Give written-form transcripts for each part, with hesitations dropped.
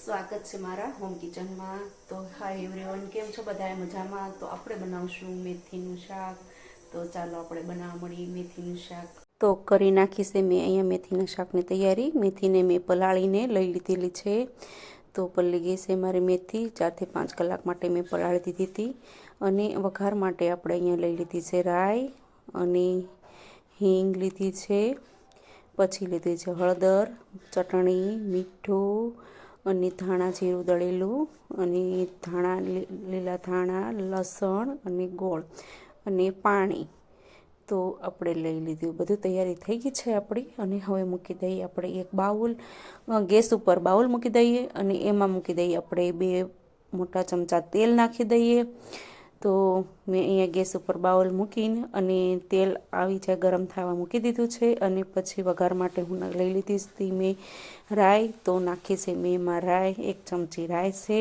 સ્વાગત છે મારા હોમ કિચનમાં। તો હાય એવરીવન, કેમ છો બધાએ મજામાં? તો આપણે બનાવશું મેથીનું શાક। તો ચાલો આપણે બનાવવા મળીએ મેથીનું શાક। તો કરી નાખી છે મેં અહીંયા મેથીના શાકની તૈયારી। મેથીને મેં પલાળીને લઈ લીધેલી છે। તો પલળી ગઈ છે મારી મેથી, 4 થી 5 કલાક માટે મેં પલાળી દીધી હતી। અને વઘાર માટે આપણે અહીંયા લઈ લીધી છે રાઈ અને હિંગ લીધી છે, પછી લીધી છે હળદર, ચટણી, મીઠું અને ધાણા જીરું દળેલું અને ધાણા, લીલા ધાણા, લસણ અને ગોળ અને પાણી। તો આપણે લઈ લીધું, બધું તૈયારી થઈ ગઈ છે આપણી। અને હવે મૂકી દઈએ આપણે એક બાઉલ, ગેસ ઉપર બાઉલ મૂકી દઈએ અને એમાં મૂકી દઈએ આપણે 2 મોટા ચમચા તેલ નાખી દઈએ। તો મેં અહીંયા ગેસ ઉપર બાઉલ મૂકીને અને તેલ આવી જાય ગરમ થવા મૂકી દીધું છે। અને પછી વઘાર માટે હું લઈ લીધી હતી મેં રાઈ। તો નાખી છે મેં એમાં રાઈ, 1 ચમચી રાઈ છે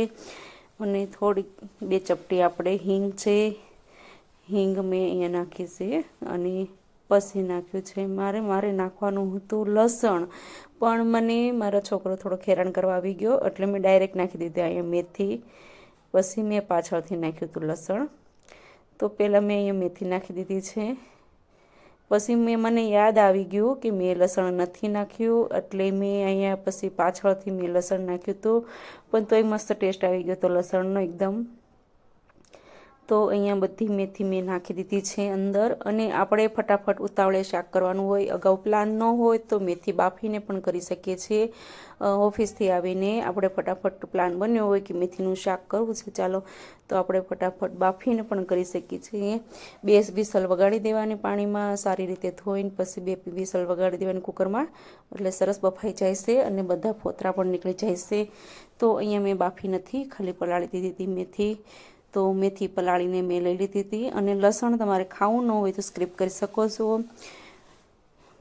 અને થોડીક 2 ચપટી આપણે હિંગ છે, હિંગ મેં અહીંયા નાખી છે। અને પછી નાખ્યું છે મારે નાખવાનું હતું લસણ, પણ મને મારો છોકરો થોડો હેરાન કરવા આવી ગયો એટલે મેં ડાયરેક્ટ નાખી દીધી અહીંયા મેથી। પછી મેં પાછળથી નાખ્યું હતું લસણ। તો પહેલાં મેં અહીંયા મેથી નાખી દીધી છે, પછી મને યાદ આવી ગયું કે મેં લસણ નથી નાખ્યું એટલે મેં અહીંયા પછી પાછળથી મેં લસણ નાખ્યું હતું, પણ તોય મસ્ત ટેસ્ટ આવી ગયો તો લસણનો એકદમ। તો અહીંયા બધી મેથી મેં નાખી દીધી છે અંદર। અને આપણે ફટાફટ ઉતાવળે શાક કરવાનું હોય, અગાઉ પ્લાન ન હોય તો મેથી બાફીને પણ કરી શકીએ છીએ। ઓફિસથી આવીને આપણે ફટાફટ પ્લાન બન્યો હોય કે મેથીનું શાક કરવું છે ચાલો, તો આપણે ફટાફટ બાફીને પણ કરી શકીએ છીએ। 2 વિસલ વગાડી દેવાની પાણીમાં, સારી રીતે ધોઈને પછી 2 વિસલ વગાડી દેવાની કુકરમાં, એટલે સરસ બફાઈ જાય છે અને બધા ફોતરા પણ નીકળી જાય છે। તો અહીંયા મેં બાફી નથી, ખાલી પલાળી દીધી હતી મેથી। તો મેથી પલાળીને મેં લઈ લીધી હતી। અને લસણ તમારે ખાવું ન હોય તો સ્કીપ કરી શકો છો।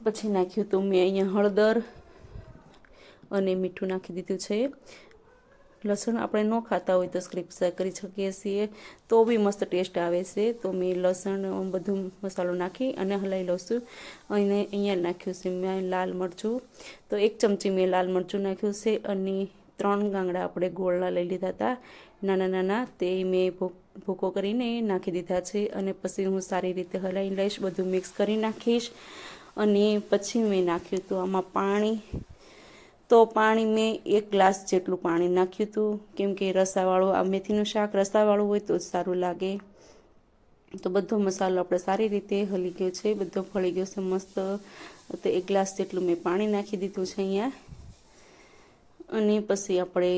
પછી નાખ્યું હતું મેં અહીંયા હળદર અને મીઠું નાખી દીધું છે। લસણ આપણે ન ખાતા હોય તો સ્કીપ કરી શકીએ છીએ, તો બી મસ્ત ટેસ્ટ આવે છે। તો મેં લસણ બધું મસાલો નાખી અને હલાવી લઉં છું। અને અહીંયા નાખ્યું છે મેં લાલ મરચું, તો 1 ચમચી મેં લાલ મરચું નાખ્યું છે। અને 3 ગાંગડા આપણે ગોળના લઈ લીધા હતા નાના નાના, તે મેં ભૂકો કરીને નાખી દીધા છે। અને પછી હું સારી રીતે હલાવી લઈશ, બધું મિક્સ કરી નાખીશ। અને પછી મેં નાખ્યું હતું આમાં પાણી। તો પાણી મેં 1 ગ્લાસ જેટલું પાણી નાખ્યું હતું, કેમ કે રસાવાળું આ મેથીનું શાક રસાવાળું હોય તો જ સારું લાગે। તો બધો મસાલો આપણે સારી રીતે હલી ગયો છે, બધો ફળી ગયો છે મસ્ત। તો 1 ગ્લાસ જેટલું મેં પાણી નાખી દીધું છે અહીંયા। અને પછી આપણે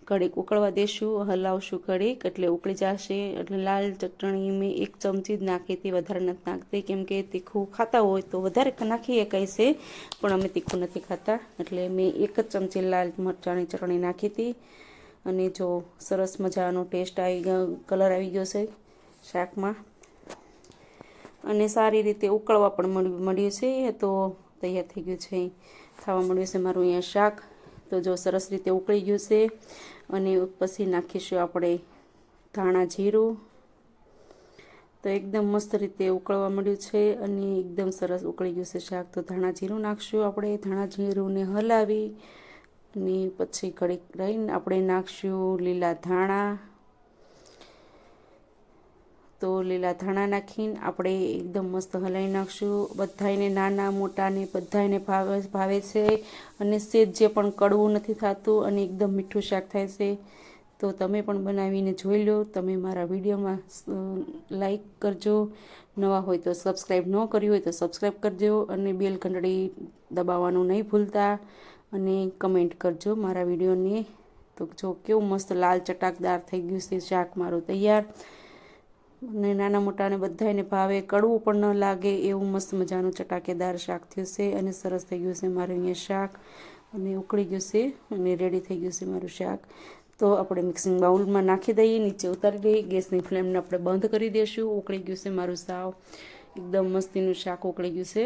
ઘડીક ઉકળવા દેશું, હલાવશું ઘડીક એટલે ઉકળી જશે। એટલે લાલ ચટણી મેં 1 ચમચી જ નાખી હતી, વધારે નથી નાખતી, કેમ કે તીખું ખાતા હોય તો વધારે નાખીએ કંઈ છે, પણ અમે તીખું નથી ખાતા એટલે મેં 1 જ ચમચી લાલ મરચાંની ચટણી નાખી હતી। અને જો સરસ મજાનો ટેસ્ટ આવી ગયો, કલર આવી ગયો છે શાકમાં, અને સારી રીતે ઉકળવા પણ મળ્યું છે। તો તૈયાર થઈ ગયું છે, ખાવા મળ્યું છે મારું અહીંયા શાક। તો જો સરસ રીતે ઉકળી ગયું છે। અને પછી નાખીશું આપણે ધાણા જીરું। તો એકદમ મસ્ત રીતે ઉકળવા મળ્યું છે અને એકદમ સરસ ઉકળી ગયું છે શાક। તો ધાણા જીરું નાખશું આપણે, ધાણા જીરુંને હલાવી અને પછી ઘડીક રહીને આપણે નાખશું લીલા ધાણા। તો લીલા ધાણા નાખીને આપણે એકદમ મસ્ત હલાવી નાખશું। બધાયને નાના મોટાને બધાયને ભાવે છે અને સેજ જે પણ કડવું નથી થતું અને એકદમ મીઠું શાક થાય છે। તો તમે પણ બનાવીને જોઈ લો। તમે મારા વિડીયોમાં લાઈક કરજો, નવા હોય તો સબસ્ક્રાઈબ ન કર્યું હોય તો સબસ્ક્રાઈબ કરજો અને બેલ ઘંટડી દબાવવાનું નહીં ભૂલતા, અને કમેન્ટ કરજો મારા વિડીયોને। તો જો કેવું મસ્ત લાલ ચટાકદાર થઈ ગયું છે શાક મારું તૈયાર, અને નાના મોટાને બધાને ભાવે, કડવું પણ ન લાગે એવું મસ્ત મજાનું ચટાકેદાર શાક થયું છે। અને સરસ થઈ ગયું છે મારું અહીંયા શાક, અને ઉકળી ગયું છે અને રેડી થઈ ગયું છે મારું શાક। તો આપણે મિક્સિંગ બાઉલમાં નાખી દઈએ, નીચે ઉતારી દઈએ, ગેસની ફ્લેમને આપણે બંધ કરી દઈશું। ઉકળી ગયું છે મારું સાવ એકદમ મસ્તીનું શાક ઉકળી ગયું છે।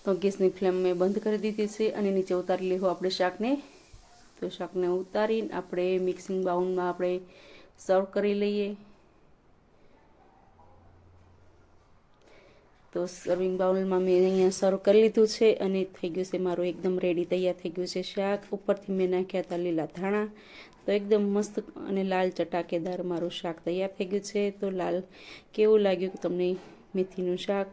તો ગેસની ફ્લેમ મેં બંધ કરી દીધી છે અને નીચે ઉતારી લેવું આપણે શાકને। તો શાકને ઉતારીને આપણે મિક્સિંગ બાઉલમાં આપણે સર્વ કરી લઈએ। તો સર્વિંગ બાઉલમાં મેં અહીંયા સર્વ કરી લીધું છે અને થઈ ગયું છે મારું એકદમ રેડી તૈયાર થઈ ગયું છે શાક. ઉપરથી મેં નાખ્યા હતા લીલા ધાણા. તો એકદમ મસ્ત અને લાલ ચટાકેદાર મારું શાક તૈયાર થઈ ગયું છે. તો લાલ કેવું લાગ્યું તમને મેથીનું શાક?